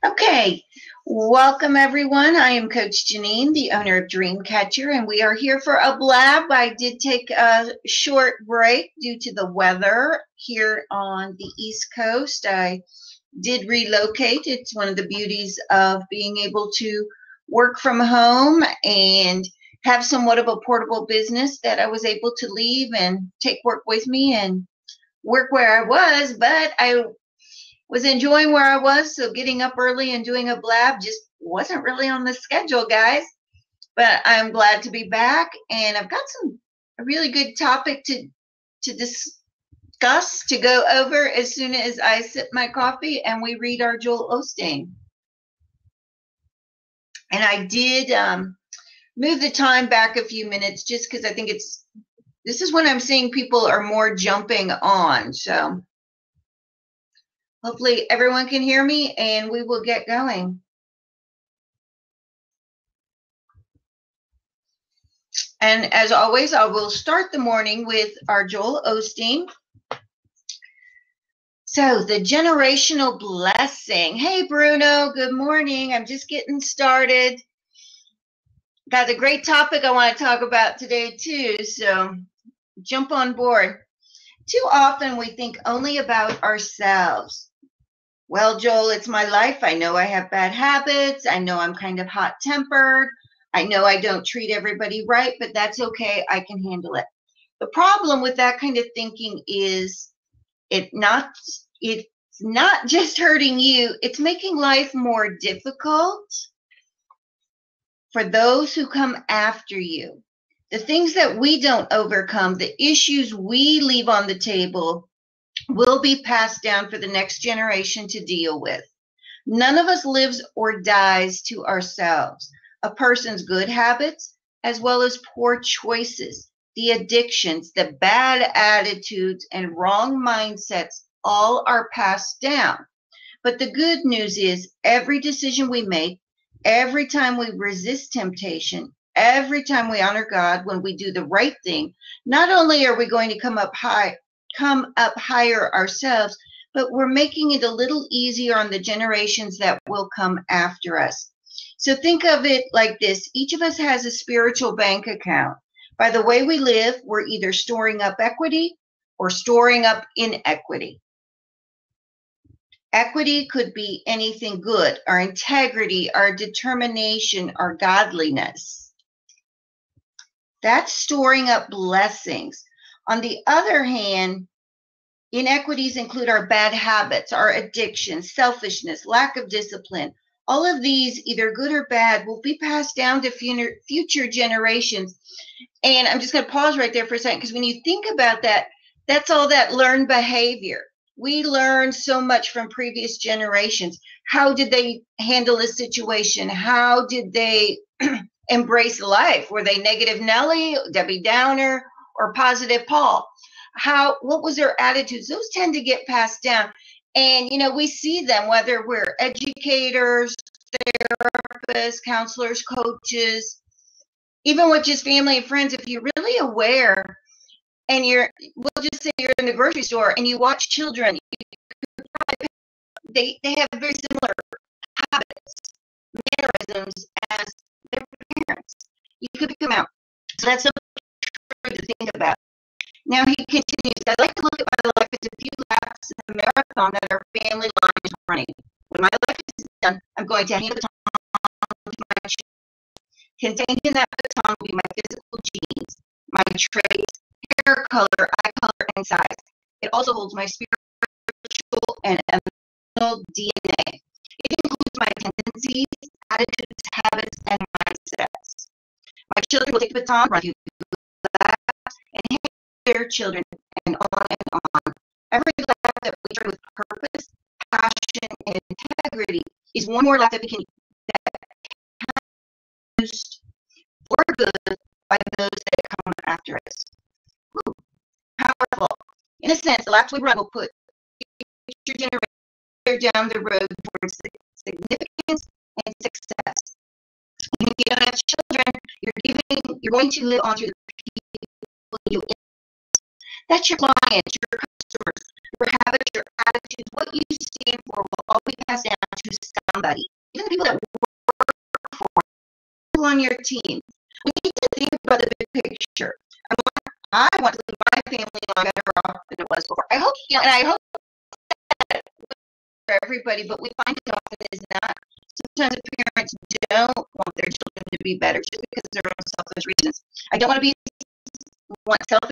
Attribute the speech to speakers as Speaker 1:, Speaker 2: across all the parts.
Speaker 1: Okay, welcome everyone. I am Coach Jaynine, the owner of Dreamcatcher, and we are here for a blab. I did take a short break due to the weather here on the East Coast. I did relocate. It's one of the beauties of being able to work from home and have somewhat of a portable business that I was able to leave and take work with me and work where I was, but I was enjoying where I was, so getting up early and doing a blab just wasn't really on the schedule, guys. But I'm glad to be back, and I've got a really good topic to discuss, to go over as soon as I sip my coffee and we read our Joel Osteen. And I did move the time back a few minutes just because I think this is when I'm seeing people are more jumping on. So hopefully everyone can hear me and we will get going. And as always, I will start the morning with our Joel Osteen. So the generational blessing. Hey, Bruno, good morning. I'm just getting started. Got a great topic I want to talk about today too, so jump on board. Too often we think only about ourselves. Well, Joel, it's my life. I know I have bad habits. I know I'm kind of hot-tempered. I know I don't treat everybody right, but that's okay. I can handle it. The problem with that kind of thinking is it's not just hurting you. It's making life more difficult for those who come after you. The things that we don't overcome, the issues we leave on the table, will be passed down for the next generation to deal with. None of us lives or dies to ourselves. A person's good habits, as well as poor choices, the addictions, the bad attitudes, and wrong mindsets all are passed down. But the good news is every decision we make, every time we resist temptation, every time we honor God, when we do the right thing, not only are we going to come up higher ourselves, but we're making it a little easier on the generations that will come after us. So think of it like this. Each of us has a spiritual bank account. By the way we live, we're either storing up equity or storing up inequity. Equity could be anything good, our integrity, our determination, our godliness. That's storing up blessings. On the other hand, inequities include our bad habits, our addictions, selfishness, lack of discipline. All of these, either good or bad, will be passed down to future generations. And I'm just going to pause right there for a second, because when you think about that, that's all that learned behavior. We learned so much from previous generations. How did they handle a situation? How did they embrace life? Were they negative Nelly, Debbie Downer, or positive Paul? What was their attitudes? Those tend to get passed down. And, we see them, whether we're educators, therapists, counselors, coaches, even with just family and friends. If you're really aware, and we'll just say you're in the grocery store and you watch children, they have very similar habits, mannerisms as their parents. You could come out. So that's something to think about. Now he continues, I like to look at my life as a few laps in a marathon that our family line is running. When my life is done, I'm going to hand the baton to my children. Contained in that baton will be my physical genes, my traits, hair color, eye color, and size. It also holds my spiritual and emotional DNA. It includes my tendencies, attitudes, habits, and mindsets. My children will take the baton, run through laps, and hand their children, and on and on. Every lap that we try with purpose, passion, and integrity is one more lap that can be used for good by those that come after us. Ooh, powerful. In a sense, the laps we run will put future generations down the road towards significance and success. If you don't have children, you're going to live on through the people you influence. That's your clients, your customers, your habits, your attitudes. What you stand for will all be passed down to somebody, even the people that work for you, on your team. We need to think about the big picture. I want to leave my family better off than it was before. I hope, and I hope that for everybody, but we find it often is not. Sometimes parents don't want their children to be better just because of their own selfish reasons. I don't want selfish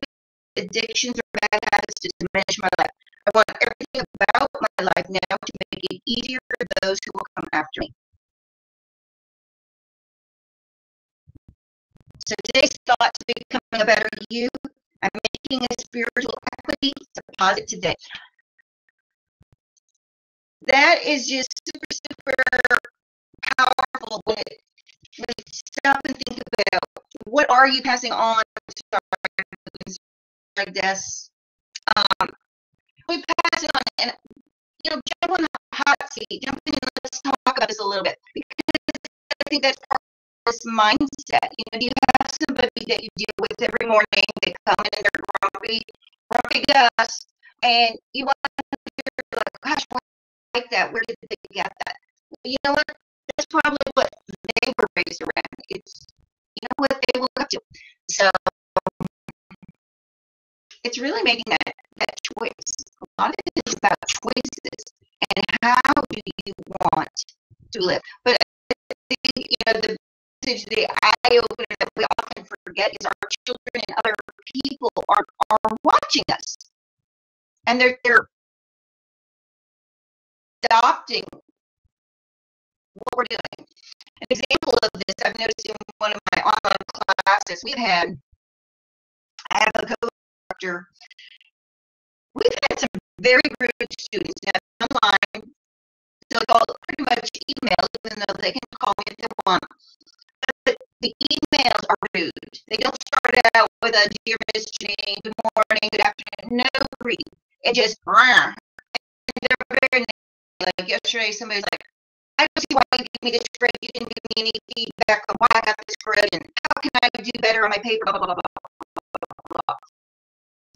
Speaker 1: addictions or bad habits to diminish my life. I want everything about my life now to make it easier for those who will come after me. So today's thought to becoming a better you. I'm making a spiritual equity deposit today. That is just super powerful when you stop and think about what are you passing on like this. We pass it on and jump on the hot seat, jump in and let's talk about this a little bit, because I think that's part of this mindset. Do you have somebody that you deal with every morning? They come in and they're grumpy Gus, and you want to hear like, gosh, why like that? Where did they get that? You know what? That's probably what they were raised around. It's what they look up to. So it's really making that choice. A lot of it is about choices and how do you want to live. But I think, the eye opener that we often forget is our children and other people are watching us, and they're adopting what we're doing. An example of this I've noticed in one of my online classes I have a co-instructor. We've had some very rude students now online, so it's all pretty much email, even though they can call me if they want. But the emails are rude. They don't start out with a dear Miss Jaynine, good morning, good afternoon. No greeting. It just and they're very like yesterday. Somebody's like, I don't see why you gave me this grade. You didn't give me any feedback on why I got this grade, and how can I do better on my paper? Blah blah blah blah blah.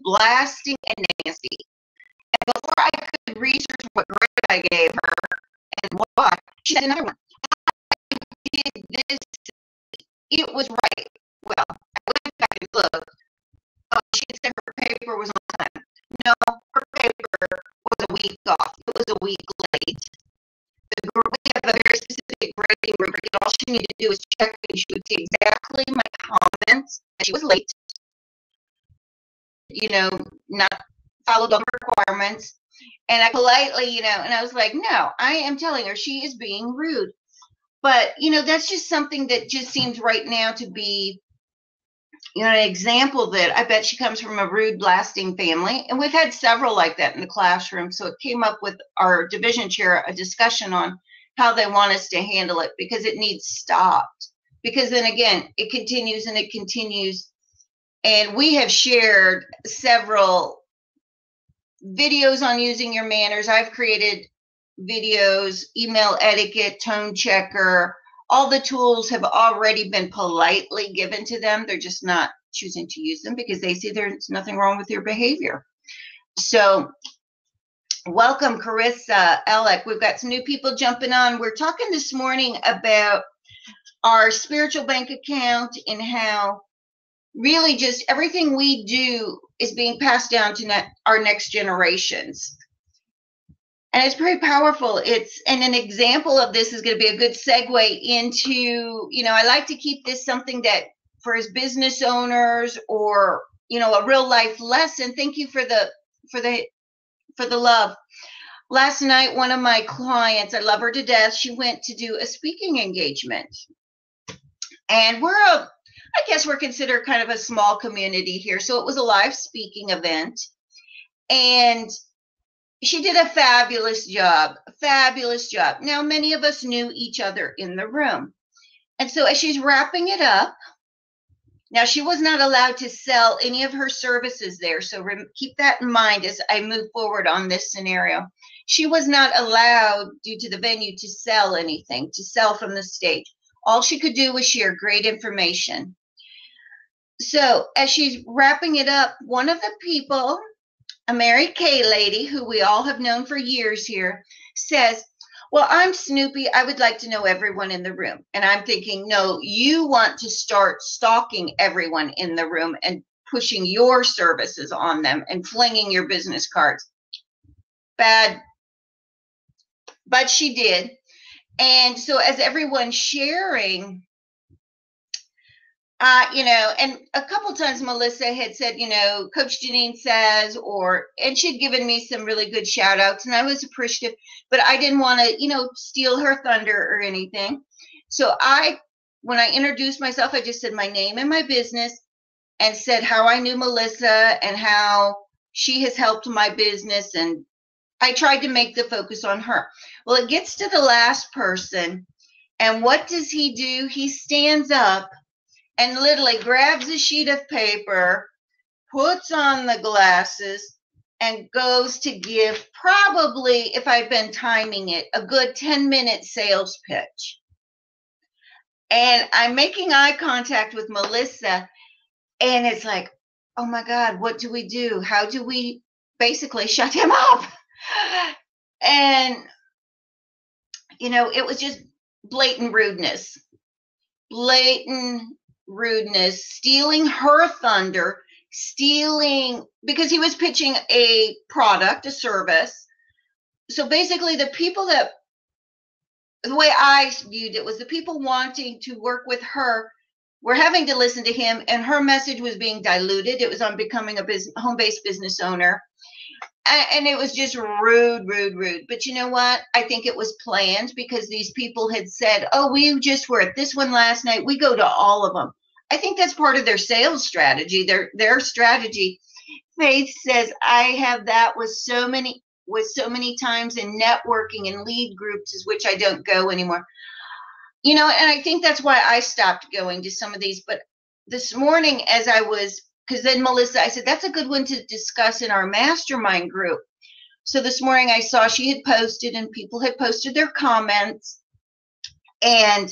Speaker 1: Blasting and nasty. And before I could research what grade I gave her and why, she said another one. I did this. It was right. Well, I went back and looked. Oh, she said her paper was on time. No, her paper was a week off. It was a week late. We have a very specific grading rubric, and all she needed to do was check, and she would see exactly my comments. She was late. Not followed all the requirements. And I politely, and I was like, no, I am telling her she is being rude. But, that's just something that just seems right now to be, an example that I bet she comes from a rude, blasting family. And we've had several like that in the classroom. So it came up with our division chair, a discussion on how they want us to handle it, because it needs stopped. Because then again, it continues and it continues. And we have shared several videos on using your manners. I've created videos, email etiquette, tone checker. All the tools have already been politely given to them. They're just not choosing to use them because they see there's nothing wrong with your behavior. So welcome, Carissa, Alec. We've got some new people jumping on. We're talking this morning about our spiritual bank account and how really just everything we do is being passed down to our next generations. And it's very powerful. And an example of this is going to be a good segue into, I like to keep this something that for as business owners or, a real life lesson. Thank you for the love. Last night, one of my clients, I love her to death. She went to do a speaking engagement. And I guess we're considered kind of a small community here. So it was a live speaking event. And she did a fabulous job. Now, many of us knew each other in the room. And so as she's wrapping it up, now she was not allowed to sell any of her services there. So keep that in mind as I move forward on this scenario. She was not allowed, due to the venue, to sell anything, to sell from the stage. All she could do was share great information. So as she's wrapping it up, one of the people, a Mary Kay lady who we all have known for years here, says, well, I'm Snoopy. I would like to know everyone in the room. And I'm thinking, no, you want to start stalking everyone in the room and pushing your services on them and flinging your business cards. Bad. But she did. And so as everyone's sharing, and a couple times Melissa had said, Coach Jaynine says, and she'd given me some really good shout outs, and I was appreciative, but I didn't want to, steal her thunder or anything. So when I introduced myself, I just said my name and my business and said how I knew Melissa and how she has helped my business. And I tried to make the focus on her. Well, it gets to the last person. And what does he do? He stands up and literally grabs a sheet of paper, puts on the glasses, and goes to give probably, if I've been timing it, a good 10-minute sales pitch. And I'm making eye contact with Melissa, and it's like, oh my God, what do we do? How do we basically shut him up? And, it was just blatant rudeness, stealing her thunder, because he was pitching a product, a service. So basically the way I viewed it was the people wanting to work with her were having to listen to him, and her message was being diluted. It was on becoming a home-based business owner. And it was just rude. But you know what? I think it was planned because these people had said, oh, we just were at this one last night. We go to all of them. I think that's part of their sales strategy, their strategy. Faith says, I have that with so many times in networking and lead groups, which I don't go anymore. And I think that's why I stopped going to some of these. But this morning, because then Melissa, I said, that's a good one to discuss in our mastermind group. So this morning I saw she had posted and people had posted their comments. And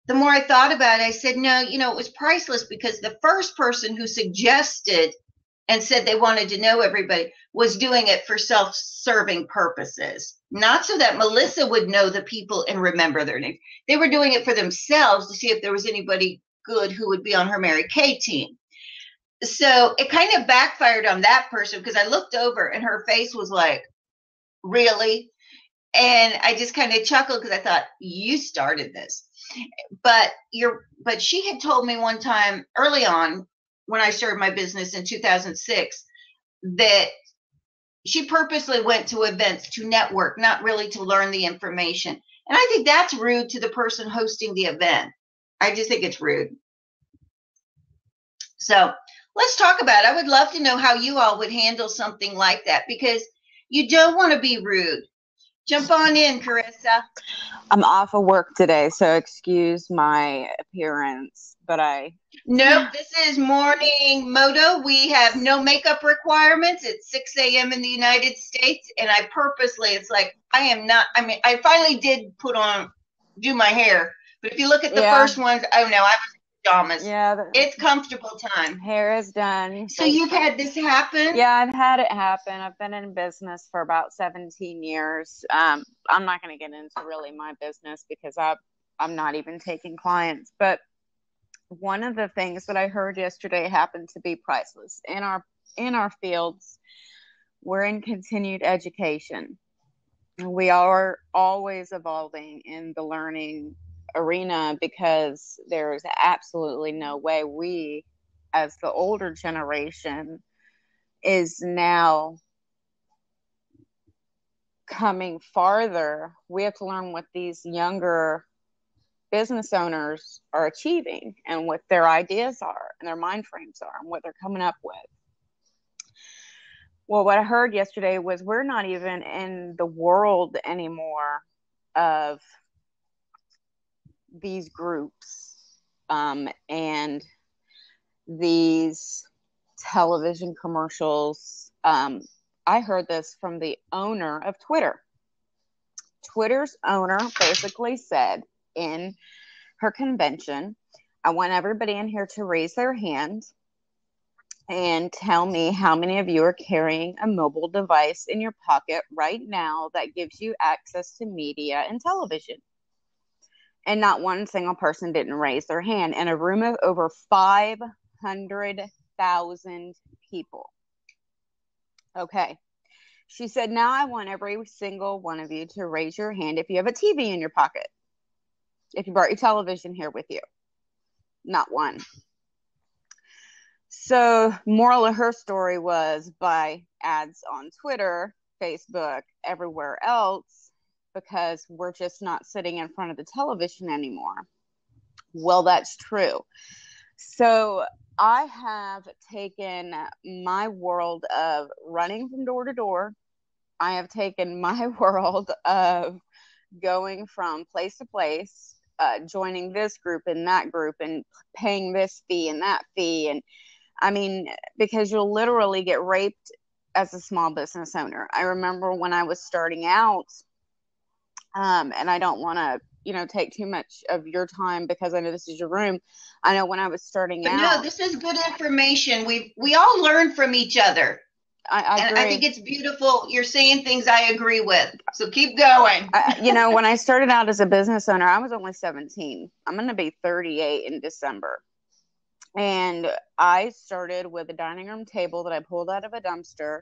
Speaker 1: the more I thought about it, I said, no, it was priceless, because the first person who suggested and said they wanted to know everybody was doing it for self-serving purposes, not so that Melissa would know the people and remember their name. They were doing it for themselves to see if there was anybody good who would be on her Mary Kay team. So it kind of backfired on that person, because I looked over and her face was like, really? And I just kind of chuckled because I thought, you started this. But she had told me one time early on when I started my business in 2006 that she purposely went to events to network, not really to learn the information. And I think that's rude to the person hosting the event. I just think it's rude. So let's talk about it. I would love to know how you all would handle something like that, because you don't want to be rude. Jump on in, Carissa.
Speaker 2: I'm off of work today, so excuse my appearance, but
Speaker 1: Nope, this is morning Moto. We have no makeup requirements. It's 6 a.m. in the United States, and I purposely, it's like, I finally did do my hair, but if you look at the first ones, I was in pajamas. Yeah. It's comfortable time.
Speaker 2: Hair is done.
Speaker 1: So you've had this happen?
Speaker 2: Yeah, I've had it happen. I've been in business for about 17 years. I'm not going to get into really my business because I'm not even taking clients. But one of the things that I heard yesterday happened to be priceless. In our fields, we're in continued education. We are always evolving in the learning arena, because there's absolutely no way we, as the older generation, is now coming farther. We have to learn what these younger business owners are achieving and what their ideas are and their mind frames are and what they're coming up with. Well, what I heard yesterday was we're not even in the world anymore of these groups and these television commercials. I heard this from the owner of Twitter. Twitter's owner basically said in her convention, I want everybody in here to raise their hand and tell me how many of you are carrying a mobile device in your pocket right now that gives you access to media and television. And not one single person didn't raise their hand in a room of over 500,000 people. Okay. She said, now I want every single one of you to raise your hand if you have a TV in your pocket. If you brought your television here with you. Not one. So, moral of her story was buy ads on Twitter, Facebook, everywhere else, because we're just not sitting in front of the television anymore. Well, that's true. So, I have taken my world of running from door to door. I have taken my world of going from place to place, joining this group and that group and paying this fee and that fee. And I mean, because you'll literally get raped as a small business owner. I remember when I was starting out, and I don't want to, take too much of your time because I know this is your room. I know when I was starting out.
Speaker 1: No, this is good information. We all learn from each other.
Speaker 2: I agree.
Speaker 1: I think it's beautiful. You're saying things I agree with. So keep going.
Speaker 2: When I started out as a business owner, I was only 17. I'm going to be 38 in December. And I started with a dining room table that I pulled out of a dumpster,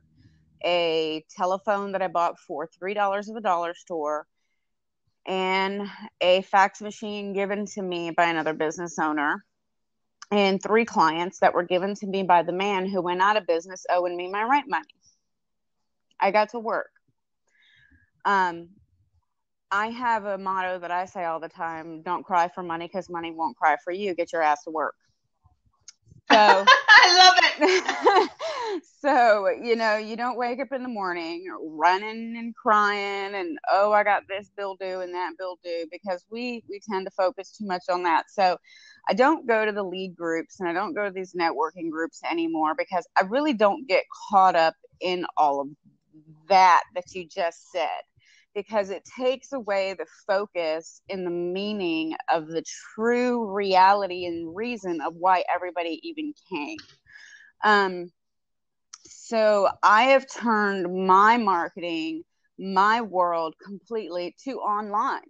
Speaker 2: a telephone that I bought for $3 at the dollar store, and a fax machine given to me by another business owner, and 3 clients that were given to me by the man who went out of business owing me my rent money. I got to work. I have a motto that I say all the time: don't cry for money because money won't cry for you. Get your ass to work. So
Speaker 1: I love it.
Speaker 2: So, you don't wake up in the morning running and crying and, oh, I got this bill due and that bill due, because we tend to focus too much on that. So I don't go to the lead groups and I don't go to these networking groups anymore because I really don't get caught up in all of that you just said, because it takes away the focus and the meaning of the true reality and reason of why everybody even came. So I have turned my marketing, my world completely to online.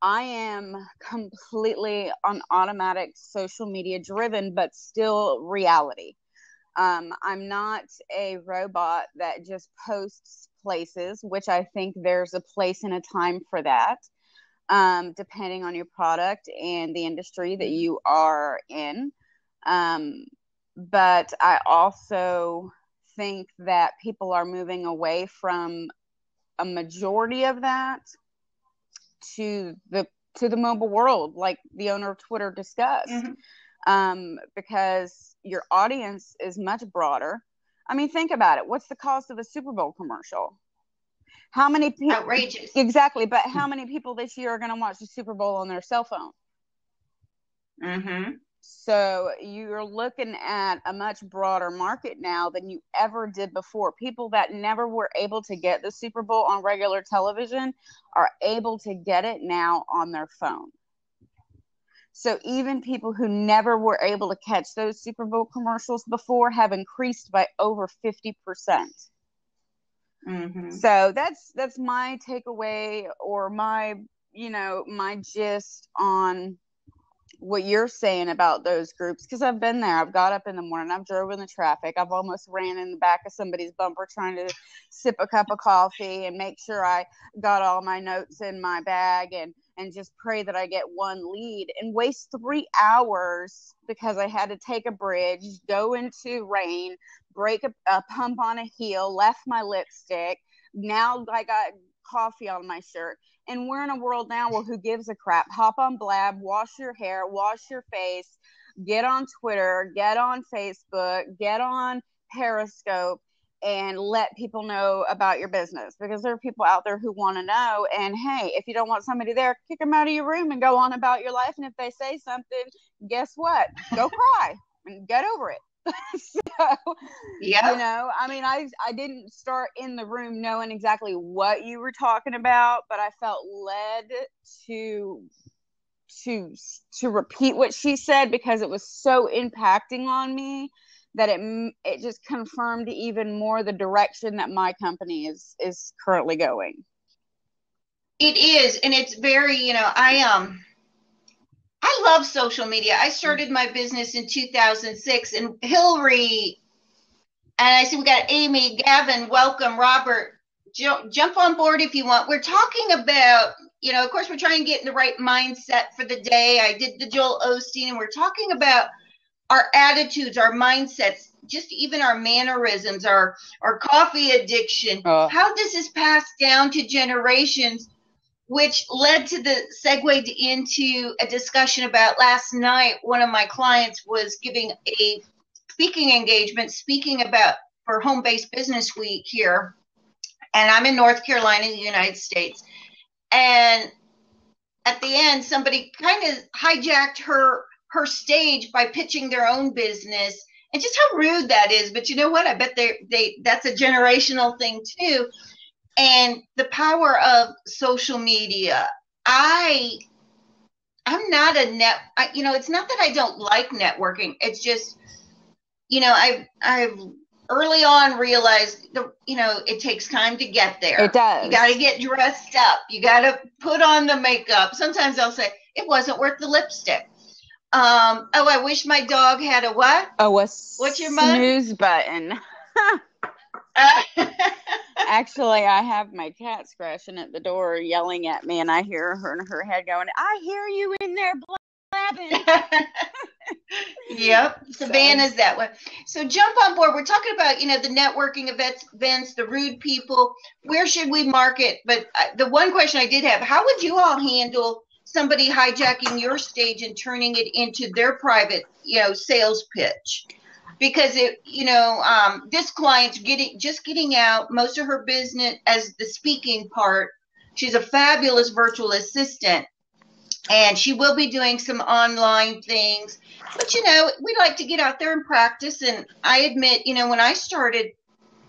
Speaker 2: I am completely on automatic social media driven, but still reality. I'm not a robot that just posts places, which I think there's a place and a time for that, depending on your product and the industry that you are in. But I also think that people are moving away from a majority of that to the mobile world, like the owner of Twitter discussed. Mm-hmm. Because your audience is much broader. I mean, think about it. What's the cost of a Super Bowl commercial? How many people?
Speaker 1: Outrageous.
Speaker 2: Exactly. But how many people this year are going to watch the Super Bowl on their cell phone?
Speaker 1: Mm-hmm.
Speaker 2: So you're looking at a much broader market now than you ever did before. People that never were able to get the Super Bowl on regular television are able to get it now on their phone. So even people who never were able to catch those Super Bowl commercials before have increased by over 50%. Mm-hmm. So that's my takeaway, or my gist on what you're saying about those groups, because I've been there. I've got up in the morning, I've drove in the traffic, I've almost ran in the back of somebody's bumper trying to sip a cup of coffee and make sure I got all my notes in my bag and just pray that I get one lead, and waste 3 hours because I had to take a bridge, go into rain, break a pump on a heel, left my lipstick. Now I got coffee on my shirt. And we're in a world now where who gives a crap? Hop on Blab, wash your hair, wash your face, get on Twitter, get on Facebook, get on Periscope, and let people know about your business, because there are people out there who want to know. And hey, if you don't want somebody there, kick them out of your room and go on about your life. And if they say something, guess what? Go cry and get over it. So, yeah, I mean, I didn't start in the room knowing exactly what you were talking about, but I felt led to repeat what she said because it was so impacting on me that it just confirmed even more the direction that my company is currently going.
Speaker 1: It is, and it's very, I love social media. I started my business in 2006, and Hillary, and I see we got Amy, Gavin, welcome, Robert, jump on board if you want. We're talking about, of course, we're trying to get in the right mindset for the day. I did the Joel Osteen, and we're talking about our attitudes, our mindsets, just even our mannerisms, our coffee addiction, how this is passed down to generations, which led to segued into a discussion about last night. One of my clients was giving a speaking engagement, speaking about for Home-Based Business Week here. And I'm in North Carolina, in the United States. And at the end, somebody kind of hijacked her stage by pitching their own business. And just how rude that is. But you know what? I bet that's a generational thing too. And the power of social media. I'm not it's not that I don't like networking. It's just, I've early on realized it takes time to get there.
Speaker 2: It does.
Speaker 1: You got to get dressed up. You got to put on the makeup. Sometimes I'll say it wasn't worth the lipstick. I wish my dog had a what?
Speaker 2: What's your snooze button? Actually, I have my cat scratching at the door, yelling at me, and I hear her in her head going, "I hear you in there blabbing."
Speaker 1: Yep, Savannah's that way. So jump on board. We're talking about, the networking events, the rude people. Where should we market? But the one question I did have, how would you all handle somebody hijacking your stage and turning it into their private, sales pitch? Because this client's getting out most of her business as the speaking part. She's a fabulous virtual assistant, and she will be doing some online things. But we like to get out there and practice. And I admit, when I started,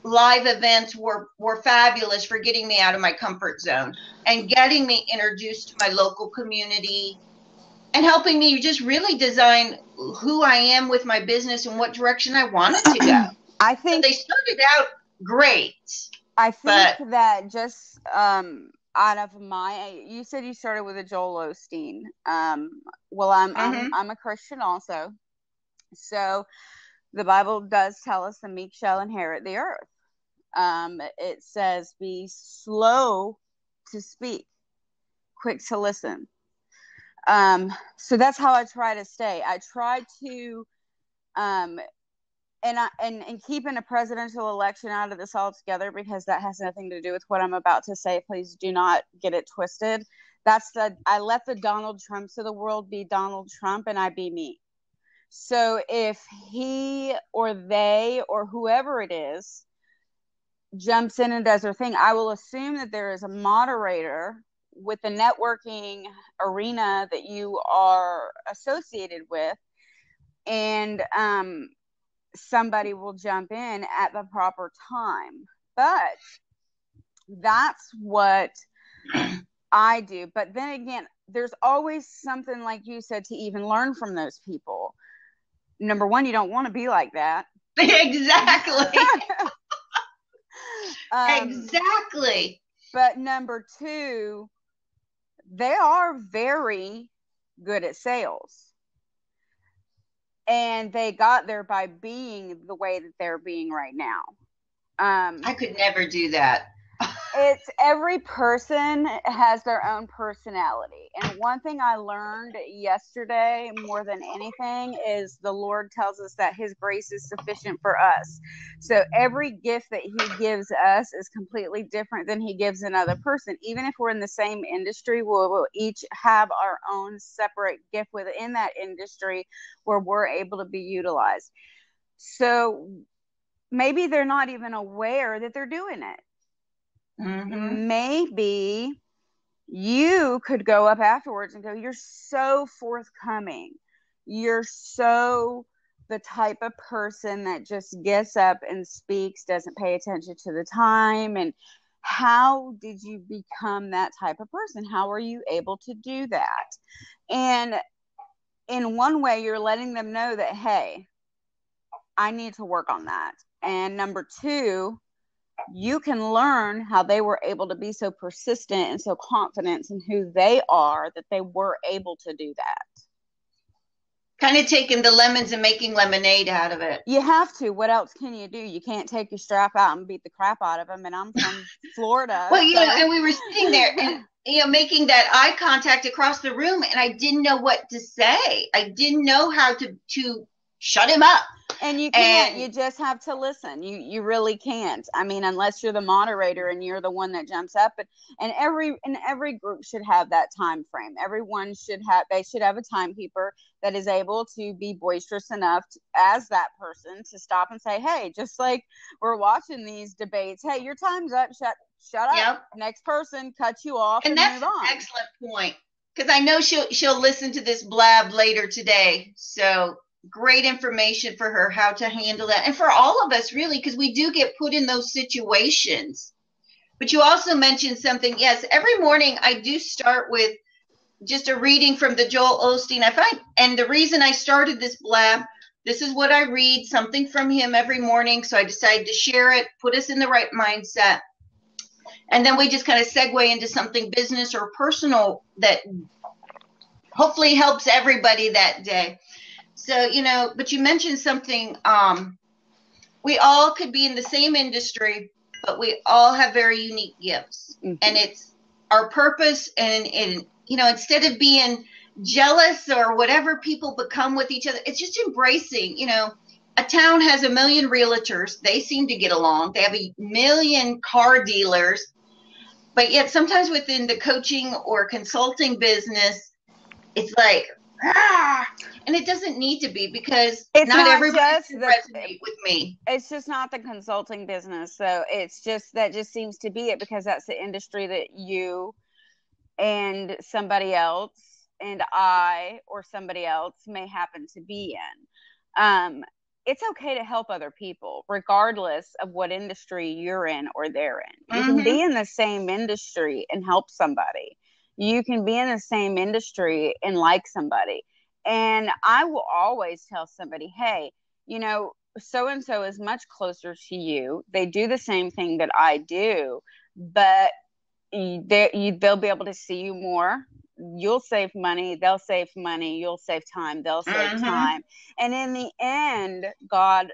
Speaker 1: live events were fabulous for getting me out of my comfort zone and getting me introduced to my local community and helping me just really design who I am with my business and what direction I want it to go.
Speaker 2: I think
Speaker 1: so they started out great.
Speaker 2: I think that just out of you said you started with a Joel Osteen. Well, I'm a Christian also. So the Bible does tell us the meek shall inherit the earth. It says be slow to speak, quick to listen. So that's how I try to stay. I try to, and keeping a presidential election out of this altogether, because that has nothing to do with what I'm about to say. Please do not get it twisted. I let the Donald Trumps of the world be Donald Trump, and I be me. So if he or they or whoever it is jumps in and does their thing, I will assume that there is a moderator with the networking arena that you are associated with, and somebody will jump in at the proper time. But that's what I do. But then again, there's always something, like you said, to even learn from those people. Number one, you don't want to be like that.
Speaker 1: Exactly. Exactly.
Speaker 2: But number two, they are very good at sales. And they got there by being the way that they're being right now.
Speaker 1: I could never do that.
Speaker 2: It's every person has their own personality. And one thing I learned yesterday more than anything is the Lord tells us that his grace is sufficient for us. So every gift that he gives us is completely different than he gives another person. Even if we're in the same industry, we'll each have our own separate gift within that industry where we're able to be utilized. So maybe they're not even aware that they're doing it. Mm-hmm. Maybe you could go up afterwards and go, you're so forthcoming. You're so the type of person that just gets up and speaks, doesn't pay attention to the time. And how did you become that type of person? How are you able to do that? And in one way, you're letting them know that, hey, I need to work on that. And number two, you can learn how they were able to be so persistent and so confident in who they are that they were able to do that.
Speaker 1: Kind of taking the lemons and making lemonade out of it.
Speaker 2: You have to. What else can you do? You can't take your strap out and beat the crap out of them. And I'm from Florida.
Speaker 1: Well, you know, and we were sitting there and, you know, making that eye contact across the room, and I didn't know what to say. I didn't know how to shut him up.
Speaker 2: And you can't. You just have to listen. You really can't. I mean, unless you're the moderator and you're the one that jumps up. And every group should have that time frame. Everyone should have. They should have a timekeeper that is able to be boisterous enough as that person to stop and say, "Hey," just like we're watching these debates. "Hey, your time's up. Shut up.
Speaker 1: Yep.
Speaker 2: Next person, cut you off, and
Speaker 1: that's
Speaker 2: move on."
Speaker 1: An excellent point, because I know she'll listen to this blab later today. So great information for her how to handle that, and for all of us really, because we do get put in those situations. But you also mentioned something. Yes, every morning I do start with just a reading from the Joel Osteen. I find, and the reason I started this blab, this is what I read, something from him every morning. So I decided to share it, put us in the right mindset. And then we just kind of segue into something business or personal that hopefully helps everybody that day. So, you know, but you mentioned something, we all could be in the same industry, but we all have very unique gifts. Mm-hmm. And it's our purpose. And, you know, instead of being jealous or whatever people become with each other, it's just embracing, you know, a town has 1 million realtors. They seem to get along. They have 1 million car dealers. But yet sometimes within the coaching or consulting business, it's like, and it doesn't need to be, because not everybody can resonate with me.
Speaker 2: It's just not the consulting business. So it's just, that just seems to be it, because that's the industry that you and somebody else and I or somebody else may happen to be in. It's okay to help other people, regardless of what industry you're in or they're in. You can be in the same industry and help somebody. You can be in the same industry and like somebody. And I will always tell somebody, hey, you know, so-and-so is much closer to you. They do the same thing that I do, but they'll be able to see you more. You'll save money. They'll save money. You'll save time. They'll save time. And in the end, God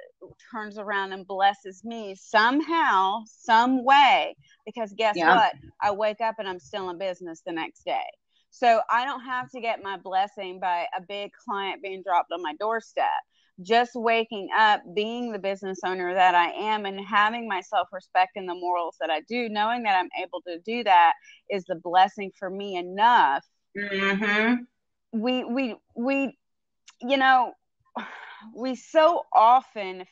Speaker 2: turns around and blesses me somehow, some way, because guess what? I wake up and I'm still in business the next day. So I don't have to get my blessing by a big client being dropped on my doorstep. Just waking up, being the business owner that I am, and having my self-respect and the morals that I do, knowing that I'm able to do that is the blessing for me enough. We you know, we so often,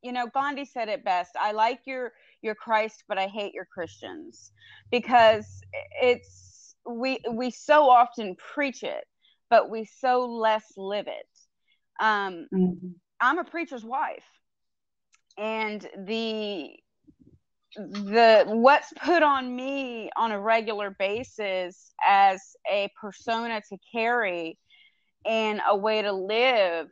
Speaker 2: you know, Gandhi said it best. I like your Christ, but I hate your Christians, because it's, we so often preach it, but we so less live it. I'm a preacher's wife, and the what's put on me on a regular basis as a persona to carry and a way to live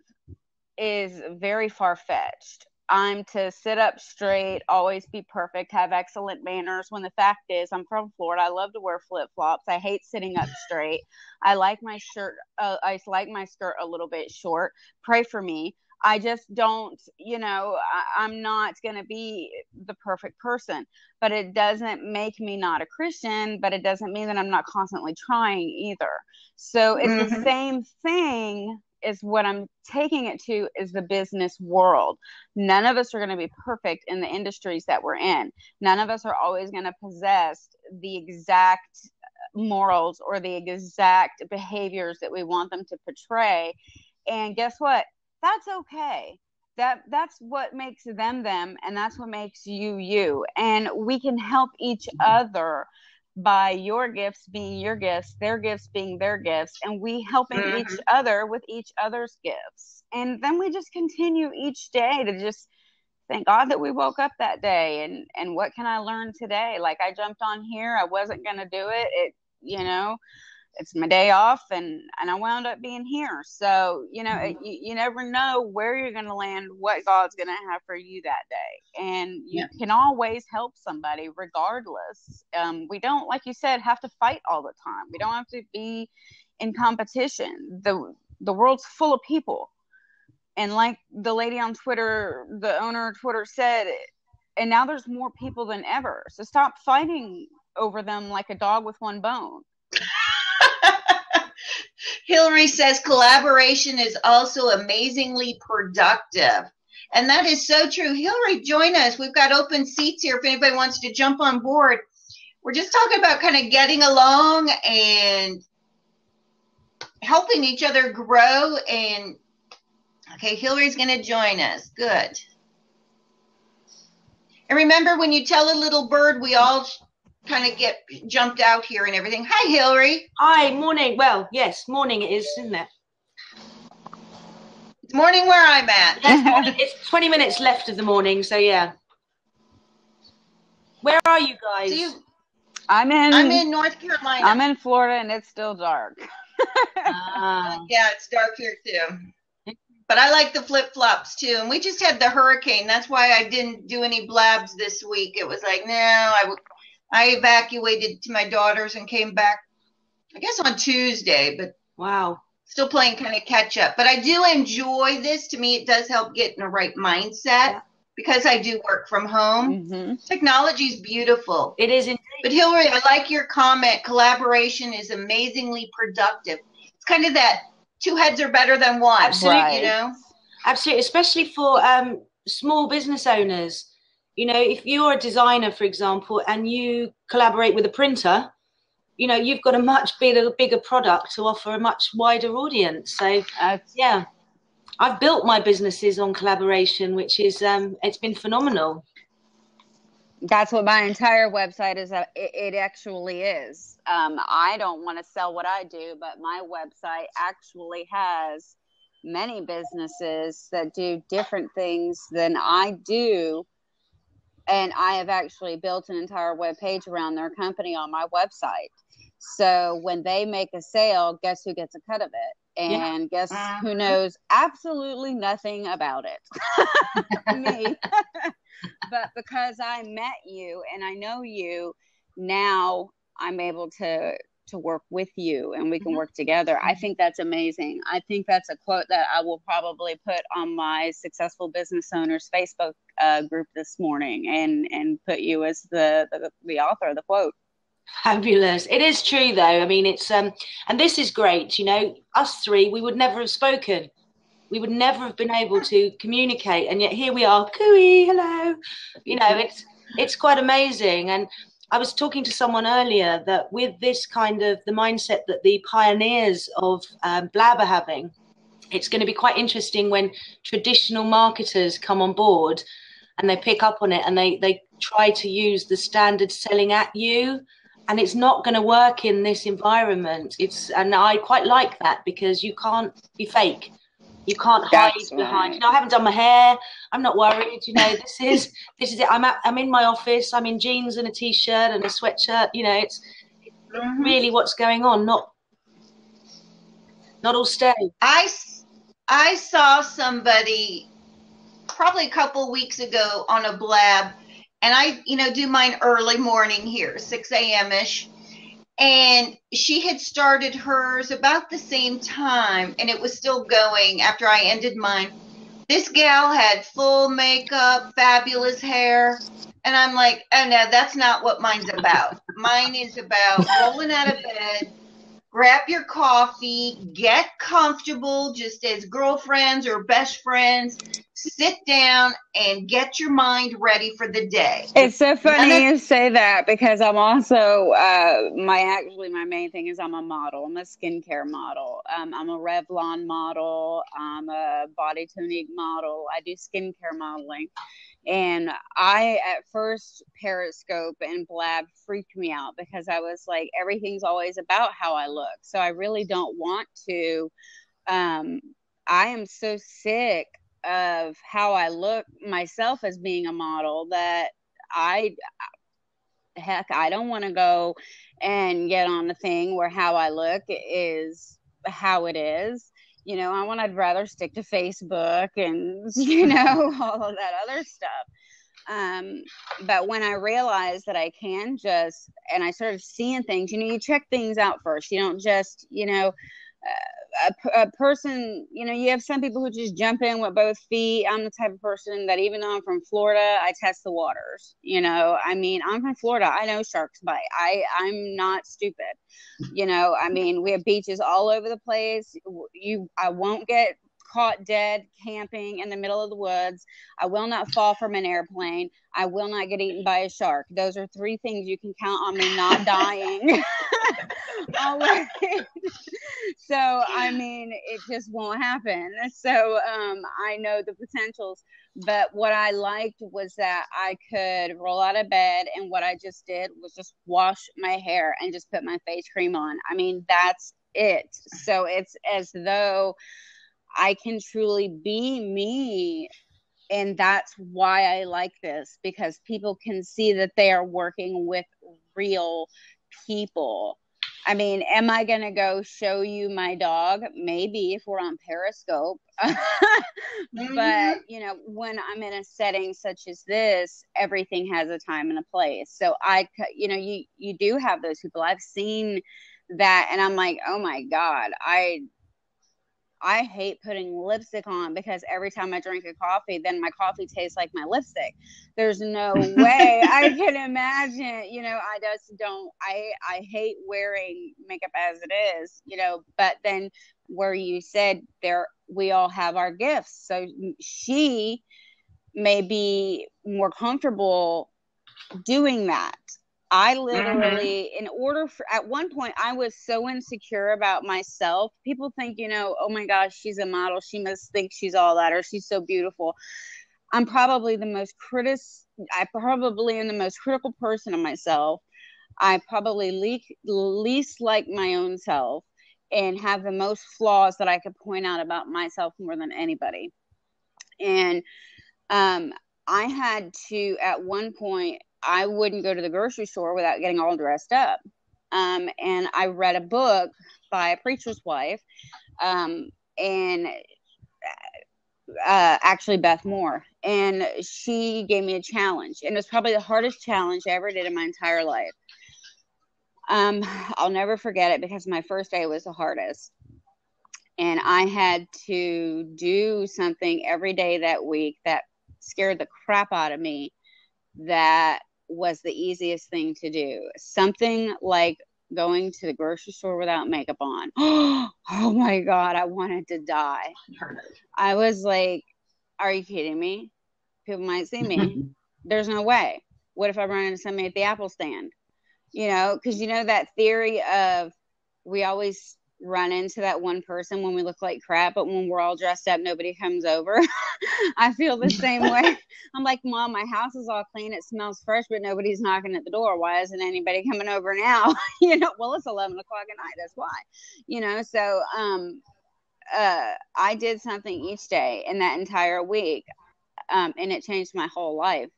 Speaker 2: is very far-fetched. I'm to sit up straight, always be perfect, have excellent manners, when the fact is I'm from Florida. I love to wear flip-flops. I hate sitting up straight. I like my shirt. I like my skirt a little bit short. Pray for me. I just don't, you know, I'm not going to be the perfect person, but it doesn't make me not a Christian, but it doesn't mean that I'm not constantly trying either. So it's the same thing is what I'm taking it to is the business world. None of us are going to be perfect in the industries that we're in. None of us are always going to possess the exact morals or the exact behaviors that we want them to portray. And guess what? That's okay. That's what makes them, and that's what makes you. And we can help each other by your gifts being your gifts, their gifts being their gifts, and we helping each other with each other's gifts. And then we just continue each day to just thank God that we woke up that day, and what can I learn today? Like, I jumped on here, I wasn't going to do it. You know, it's my day off, and I wound up being here. So, you know, you never know where you're going to land, what God's going to have for you that day. And you can always help somebody regardless. We don't, like you said, have to fight all the time. We don't have to be in competition. The world's full of people. And like the lady on Twitter, the owner of Twitter said, and now there's more people than ever. So stop fighting over them like a dog with one bone.
Speaker 1: Hillary says collaboration is also amazingly productive. And that is so true. Hillary, join us. We've got open seats here if anybody wants to jump on board. We're just talking about kind of getting along and helping each other grow. And okay, Hillary's going to join us. Good. And remember, when you tell a little bird, we all kind of get jumped out here and everything. Hi, Hillary.
Speaker 3: Hi, morning. Well, yes, morning it is, isn't it?
Speaker 1: It's morning where I'm at.
Speaker 3: It's 20 minutes left of the morning, so yeah. Where are you guys?
Speaker 1: So
Speaker 2: I'm in
Speaker 1: North Carolina.
Speaker 2: I'm in Florida, and it's still dark.
Speaker 1: Yeah, it's dark here too. But I like the flip-flops too. And we just had the hurricane. That's why I didn't do any blabs this week. It was like, no, I evacuated to my daughters and came back, I guess, on Tuesday. But
Speaker 3: wow,
Speaker 1: still playing kind of catch up. But I do enjoy this. To me, it does help get in the right mindset because I do work from home. Technology is beautiful.
Speaker 3: It is indeed.
Speaker 1: But Hillary, I like your comment. Collaboration is amazingly productive. It's kind of that two heads are better than one.
Speaker 3: Absolutely.
Speaker 1: Right. You know?
Speaker 3: Absolutely, especially for small business owners. You know, if you're a designer, for example, and you collaborate with a printer, you know, you've got a much bigger product to offer a much wider audience. So, yeah, I've built my businesses on collaboration, which is, it's been phenomenal.
Speaker 2: That's what my entire website is. It actually is. I don't want to sell what I do, but my website actually has many businesses that do different things than I do. And I have actually built an entire web page around their company on my website. So when they make a sale, guess who gets a cut of it? And guess who knows absolutely nothing about it? Me. But because I met you and I know you, now I'm able to work with you and we can work together. I think that's amazing. I think that's a quote that I will probably put on my Successful Business Owners Facebook group this morning and put you as the author of the quote.
Speaker 3: Fabulous. It is true though. I mean, it's and this is great. You know, us three, we would never have spoken. We would never have been able to communicate, and yet here we are. Cooey, hello. You know, it's quite amazing. And I was talking to someone earlier that with this kind of the mindset that the pioneers of blab are having, it's going to be quite interesting when traditional marketers come on board and they pick up on it and they try to use the standard selling at you. And it's not going to work in this environment. And I quite like that because you can't be fake. You can't hide behind. You know, I haven't done my hair. I'm not worried. You know, this is it. I'm in my office. I'm in jeans and a t-shirt and a sweatshirt. You know, it's really what's going on. Not all stay.
Speaker 1: I saw somebody probably a couple weeks ago on a blab, and I do mine early morning here, 6 a.m.-ish. And she had started hers about the same time, and it was still going after I ended mine. This gal had full makeup, fabulous hair, and I'm like, oh no, that's not what mine's about. Mine is about rolling out of bed, grab your coffee, get comfortable just as girlfriends or best friends, sit down and get your mind ready for the day.
Speaker 2: It's so funny you say that because I'm also, my main thing is I'm a model. I'm a skincare model. I'm a Revlon model. I'm a Body Tonique model. I do skincare modeling. And I, at first, Periscope and Blab freaked me out because I was like, everything's always about how I look. So I really don't want to. I am so sick of how I look myself as being a model that heck, I don't want to go and get on a thing where how I look is how it is. You know, I'd rather stick to Facebook and, you know, all of that other stuff. But when I realized that I can just, and I started seeing things, you know, you check things out first. You don't just, you know, a person, you know, you have some people who just jump in with both feet. I'm the type of person that even though I'm from Florida, I test the waters. You know, I mean, I'm from Florida. I know sharks bite. I'm not stupid. You know, I mean, we have beaches all over the place. I won't get caught dead camping in the middle of the woods. I will not fall from an airplane. I will not get eaten by a shark. Those are 3 things you can count on me not dying. Always. So, I mean, it just won't happen. So, I know the potentials, but what I liked was that I could roll out of bed, and what I just did was just wash my hair and just put my face cream on. I mean, that's it. So it's as though I can truly be me. And that's why I like this, because people can see that they are working with real people. I mean, am I going to go show you my dog? Maybe if we're on Periscope. But, you know, when I'm in a setting such as this, everything has a time and a place. So you know, you do have those people. I've seen that and I'm like, oh my God, I hate putting lipstick on, because every time I drink a coffee, then my coffee tastes like my lipstick. There's no way I can imagine, you know, I just don't, I hate wearing makeup as it is, you know, but then where you said we all have our gifts. So she may be more comfortable doing that. I literally, at one point, I was so insecure about myself. People think, you know, oh my gosh, she's a model. She must think she's all that, or she's so beautiful. I'm probably I probably am the most critical person of myself. I probably least like my own self and have the most flaws that I could point out about myself more than anybody. And I had to, at one point, I wouldn't go to the grocery store without getting all dressed up. And I read a book by a preacher's wife, and actually Beth Moore. And she gave me a challenge. And it was probably the hardest challenge I ever did in my entire life. I'll never forget it, because my first day was the hardest. And I had to do something every day that week that scared the crap out of me. That was the easiest thing to do. Something like going to the grocery store without makeup on. Oh my God, I wanted to die. I was like, are you kidding me? People might see me. There's no way. What if I run into somebody at the Apple stand? You know, because you know that theory of we always run into that one person when we look like crap, but when we're all dressed up, nobody comes over. I feel the same way. I'm like, Mom, my house is all clean. It smells fresh, but nobody's knocking at the door. Why isn't anybody coming over now? You know, well, it's 11 o'clock at night. That's why, you know, so, I did something each day in that entire week. And it changed my whole life.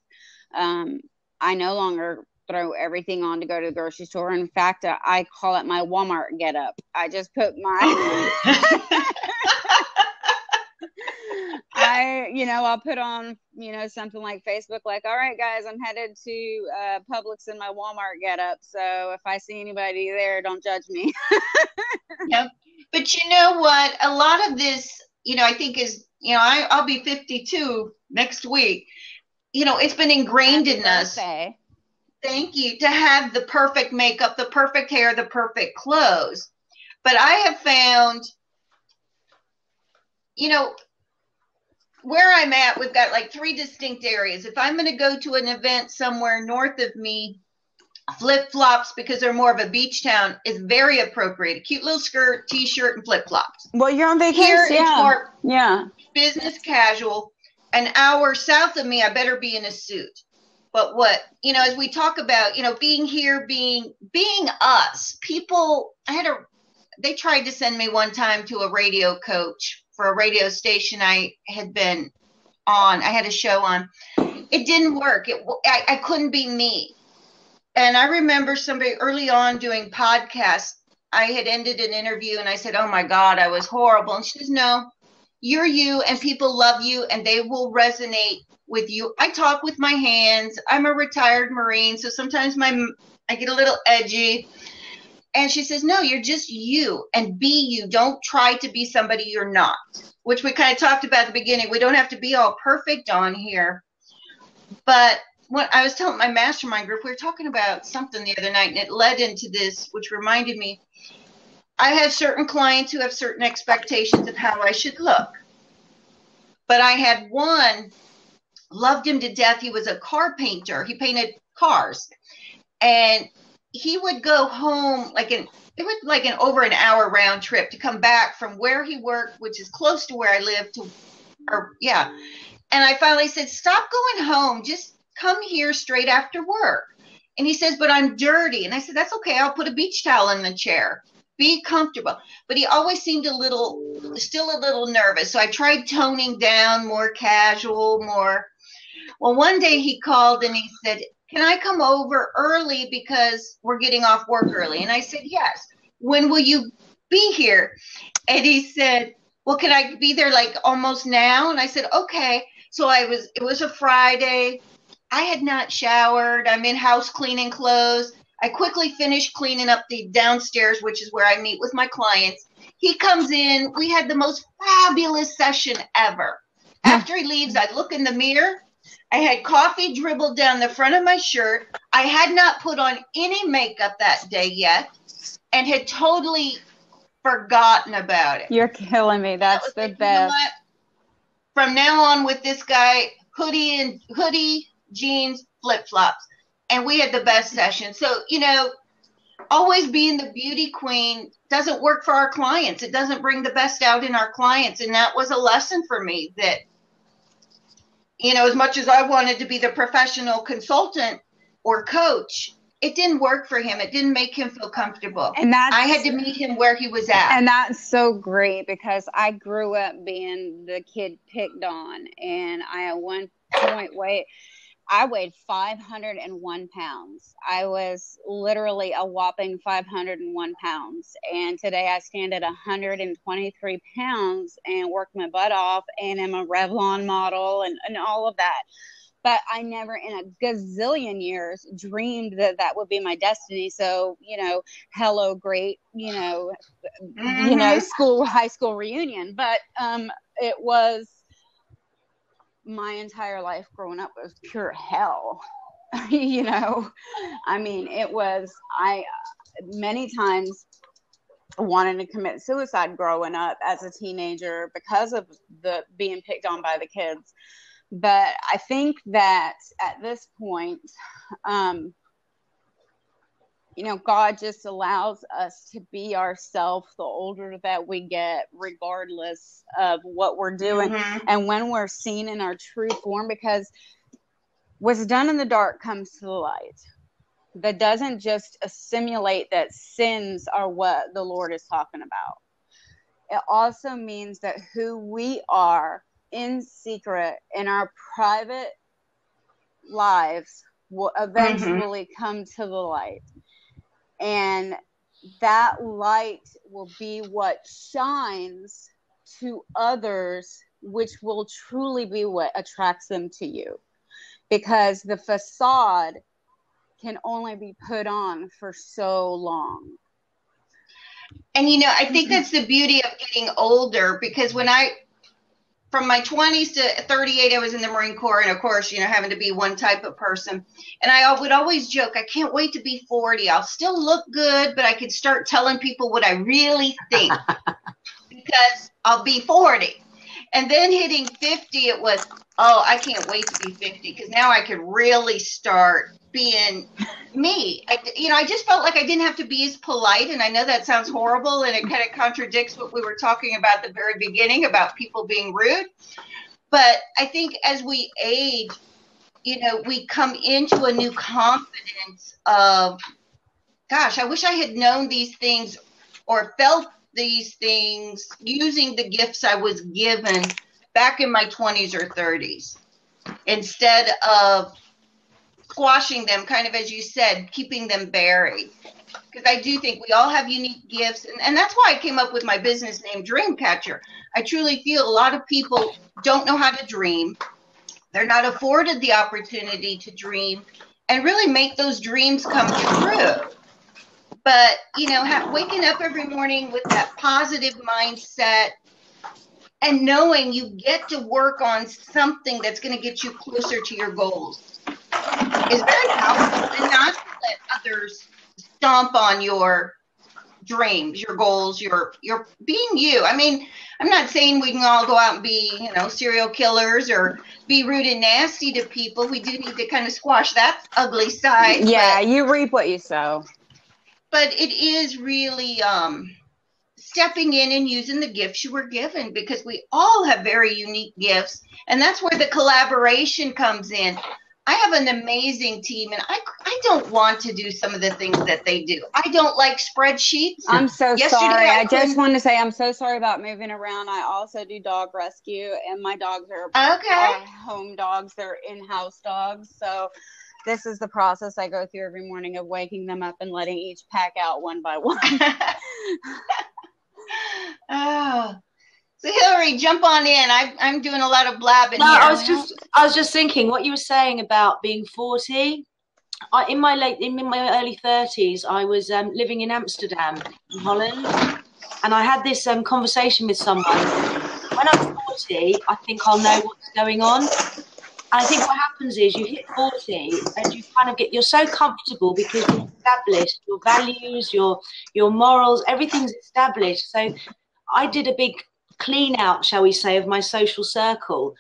Speaker 2: I no longer throw everything on to go to the grocery store. In fact, I call it my Walmart get up. I just put my I'll put on, you know, something like Facebook, like, all right, guys, I'm headed to Publix in my Walmart get up. So if I see anybody there, don't judge me.
Speaker 1: Yep. But you know what? A lot of this, you know, I think is, you know, I'll be 52 next week. You know, it's been ingrained in us. Thank you. To have the perfect makeup, the perfect hair, the perfect clothes. But I have found, you know, where I'm at, we've got like 3 distinct areas. If I'm going to go to an event somewhere north of me, flip-flops, because they're more of a beach town, is very appropriate. A cute little skirt, t-shirt, and flip-flops.
Speaker 2: Well, you're on vacation.
Speaker 1: Here, it's more business casual. An hour south of me, I better be in a suit. But what, you know, as we talk about, you know, being here, being us, people, they tried to send me one time to a radio coach for a radio station I had been on. I had a show on. It didn't work. I couldn't be me. And I remember somebody early on doing podcasts. I had ended an interview and I said, oh my God, I was horrible. And she says, no, you're you and people love you and they will resonate with you. I talk with my hands. I'm a retired Marine, so sometimes I get a little edgy. And she says, no, you're just you and be you. Don't try to be somebody you're not, which we kind of talked about at the beginning. We don't have to be all perfect on here. But when I was telling my mastermind group, we were talking about something the other night and it led into this, which reminded me, I have certain clients who have certain expectations of how I should look. But I had one, loved him to death. He was a car painter. He painted cars. And he would go home it was like an over an hour round trip to come back from where he worked, which is close to where I live And I finally said, stop going home. Just come here straight after work. And he says, but I'm dirty. And I said, that's okay. I'll put a beach towel in the chair. Be comfortable. But he always seemed still a little nervous. So I tried toning down, more casual, more. Well, one day he called and he said, can I come over early because we're getting off work early? And I said, yes. When will you be here? And he said, well, can I be there like almost now? And I said, okay. So it was a Friday. I had not showered. I'm in house cleaning clothes. I quickly finished cleaning up the downstairs, which is where I meet with my clients. He comes in. We had the most fabulous session ever. After he leaves, I look in the mirror. I had coffee dribbled down the front of my shirt. I had not put on any makeup that day yet and had totally forgotten about it.
Speaker 2: You're killing me. That's the best.
Speaker 1: From now on with this guy, hoodie, jeans, flip-flops. And we had the best session. So, always being the beauty queen doesn't work for our clients. It doesn't bring the best out in our clients. And that was a lesson for me that, as much as I wanted to be the professional consultant or coach, it didn't work for him. It didn't make him feel comfortable. And I had to meet him where he was at.
Speaker 2: And that's so great because I grew up being the kid picked on. And I at one point I weighed 501 pounds. I was literally a whopping 501 pounds. And today I stand at 123 pounds and work my butt off and am a Revlon model and all of that. But I never in a gazillion years dreamed that would be my destiny. So, hello, great, high school reunion. But it was my entire life growing up was pure hell. I mean, it was, I many times wanted to commit suicide growing up as a teenager because of the being picked on by the kids. But I think that at this point, God just allows us to be ourselves the older that we get, regardless of what we're doing. Mm-hmm. And when we're seen in our true form, because what's done in the dark comes to the light. That doesn't just assimilate that sins are what the Lord is talking about. It also means that who we are in secret in our private lives will eventually mm-hmm. come to the light. And that light will be what shines to others, which will truly be what attracts them to you. Because the facade can only be put on for so long.
Speaker 1: And, I think that's the beauty of getting older, because from my 20s to 38, I was in the Marine Corps. And of course, having to be one type of person. And I would always joke, I can't wait to be 40. I'll still look good, but I could start telling people what I really think because I'll be 40. And then hitting 50, it was, I can't wait to be 50 because now I could really start being me. I just felt like I didn't have to be as polite. And I know that sounds horrible and it kind of contradicts what we were talking about at the very beginning about people being rude. But I think as we age, we come into a new confidence of, gosh, I wish I had known these things or felt these things using the gifts I was given back in my 20s or 30s instead of squashing them, kind of as you said, keeping them buried. Because I do think we all have unique gifts. And that's why I came up with my business name, Dreamcatcher. I truly feel a lot of people don't know how to dream. They're not afforded the opportunity to dream and really make those dreams come true. But, you know, waking up every morning with that positive mindset and knowing you get to work on something that's going to get you closer to your goals is very powerful, and not to let others stomp on your dreams, your goals, your being you. I mean, I'm not saying we can all go out and be, you know, serial killers or be rude and nasty to people. We do need to kind of squash that ugly side.
Speaker 2: Yeah, you reap what you sow.
Speaker 1: But it is really stepping in and using the gifts you were given, because we all have very unique gifts, and that's where the collaboration comes in. I have an amazing team, and I don't want to do some of the things that they do. I don't like spreadsheets.
Speaker 2: I'm so
Speaker 1: Yesterday,
Speaker 2: sorry. I just want to say I'm so sorry about moving around. I also do dog rescue, and my dogs are home dogs. They're in-house dogs. So this is the process I go through every morning of waking them up and letting each pack out one by one.
Speaker 1: Oh. So Hillary, jump on in. I'm doing a lot of blabbing here.
Speaker 3: I was just thinking what you were saying about being 40. In my early 30s, I was living in Amsterdam, in Holland, and I had this conversation with someone. When I'm 40, I think I'll know what's going on. And I think what happens is you hit 40 and you kind of you're so comfortable because you've established your values, your morals, everything's established. So I did a big clean out, shall we say, of my social circle.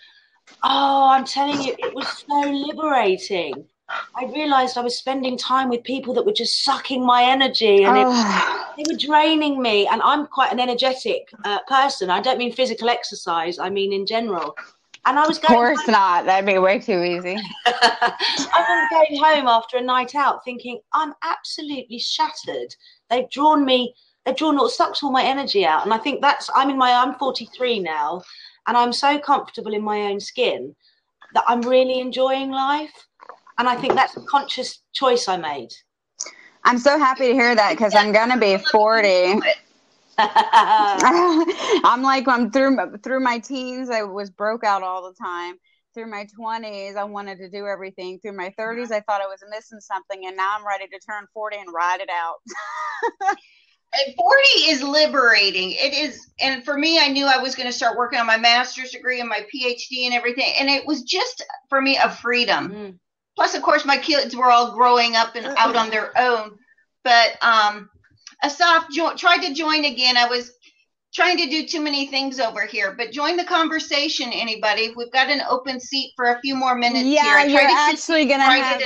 Speaker 3: Oh, I'm telling you, it was so liberating. I realized I was spending time with people that were just sucking my energy, and they were draining me. And I'm quite an energetic person. I don't mean physical exercise, I mean in general. And I was going,
Speaker 2: of course not. That'd be way too easy.
Speaker 3: I was going home after a night out thinking, I'm absolutely shattered. They've sucked all my energy out. And I think I'm 43 now, and I'm so comfortable in my own skin that I'm really enjoying life. And I think that's a conscious choice I made.
Speaker 2: I'm so happy to hear that, because I'm going to be 40. I'm through my teens, I was broke out all the time. Through my 20s, I wanted to do everything. Through my 30s, I thought I was missing something, and now I'm ready to turn 40 and ride it out.
Speaker 1: And 40 is liberating. It is. And for me, I knew I was going to start working on my master's degree and my PhD and everything. And it was just, for me, a freedom. Mm. Plus, of course, my kids were all growing up and out on their own. But Asaf tried to join again. I was trying to do too many things over here. But join the conversation, anybody. We've got an open seat for a few more minutes here.
Speaker 2: Yeah, you're actually going to have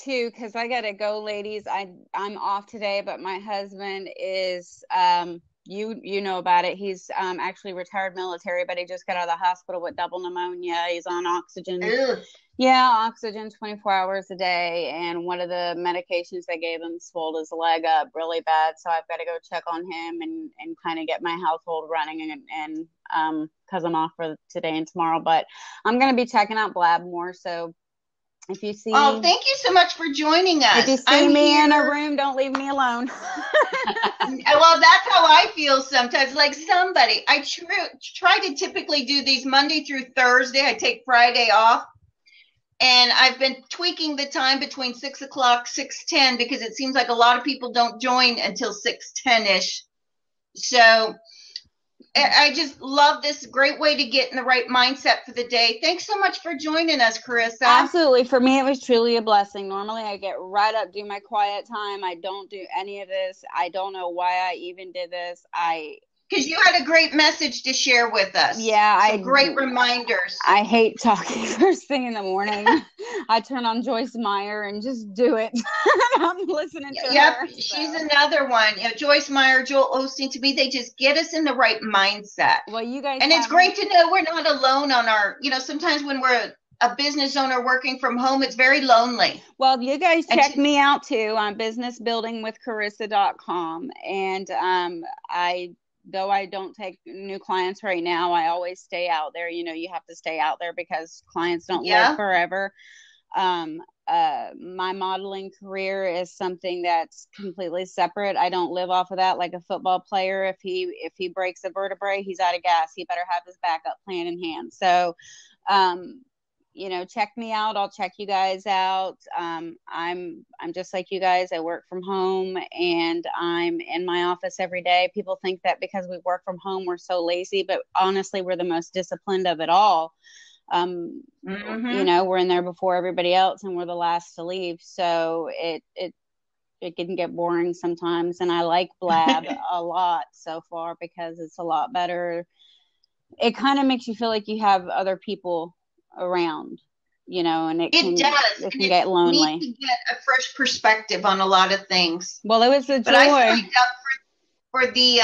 Speaker 2: two, because I got to go, ladies. I'm off today, but my husband is, you know about it. He's actually retired military, but he just got out of the hospital with double pneumonia. He's on oxygen. Ew. Yeah, oxygen 24 hours a day. And one of the medications they gave him swelled his leg up really bad. So I've got to go check on him and kind of get my household running and because I'm off for today and tomorrow. But I'm going to be checking out Blab more. So if you see...
Speaker 1: Oh, thank you so much for joining us.
Speaker 2: If you see me in a room, don't leave me alone.
Speaker 1: Well, that's how I feel sometimes. Like somebody, I try to typically do these Monday through Thursday. I take Friday off. And I've been tweaking the time between 6 o'clock, 6:10, because it seems like a lot of people don't join until 6:10-ish. So I just love this. Great way to get in the right mindset for the day. Thanks so much for joining us, Carissa.
Speaker 2: Absolutely. For me, it was truly a blessing. Normally, I get right up, do my quiet time. I don't do any of this. I don't know why I even did this.
Speaker 1: Because you had a great message to share with us.
Speaker 2: Yeah.
Speaker 1: Great reminders.
Speaker 2: I hate talking first thing in the morning. I turn on Joyce Meyer and just do it. I'm listening to her.
Speaker 1: So. She's another one. You know, Joyce Meyer, Joel Osteen, to me, they just get us in the right mindset.
Speaker 2: Well, you guys.
Speaker 1: And it's great to know we're not alone on our, sometimes when we're a business owner working from home, it's very lonely.
Speaker 2: Well, you guys check me out too on businessbuildingwithcarissa.com. And though I don't take new clients right now, I always stay out there. You have to stay out there because clients don't live forever. My modeling career is something that's completely separate. I don't live off of that like a football player. If he breaks a vertebrae, he's out of gas. He better have his backup plan in hand. So, you know, check me out. I'll check you guys out. I'm just like you guys. I work from home and I'm in my office every day. People think that because we work from home, we're so lazy, but honestly, we're the most disciplined of it all. You know, we're in there before everybody else and we're the last to leave. So it can get boring sometimes. And I like Blab a lot so far because it's a lot better. It kind of makes you feel like you have other people around, you know, and it can get lonely.
Speaker 1: You get a fresh perspective on a lot of things.
Speaker 2: Well, it was a joy.
Speaker 1: But I signed up for the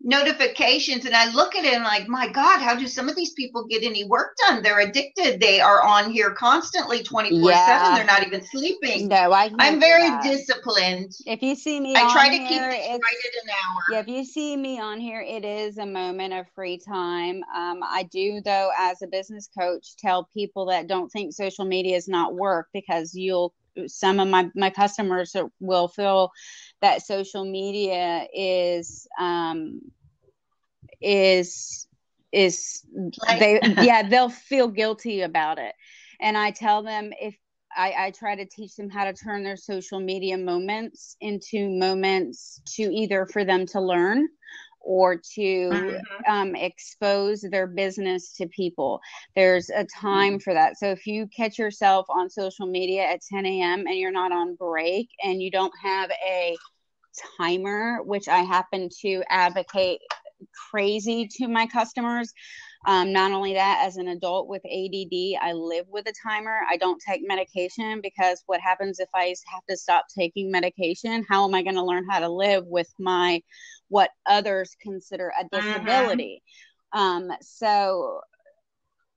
Speaker 1: notifications, and I look at it and like, my God, how do some of these people get any work done? They're addicted. They are on here constantly 24/7. They're not even sleeping.
Speaker 2: No,
Speaker 1: I'm very disciplined.
Speaker 2: If you see me,
Speaker 1: I try to keep it right at an hour.
Speaker 2: Yeah, if you see me on here, it is a moment of free time. I do, though, as a business coach, tell people that don't think social media is not work, because some of my customers will feel that social media is they'll feel guilty about it. And I tell them, if I try to teach them how to turn their social media moments into moments to either for them to learn or to expose their business to people. There's a time for that. So if you catch yourself on social media at 10 a.m. and you're not on break and you don't have a timer, which I happen to advocate crazy to my customers. Not only that, as an adult with ADD, I live with a timer. I don't take medication, because what happens if I have to stop taking medication? How am I going to learn how to live with what others consider a disability? So,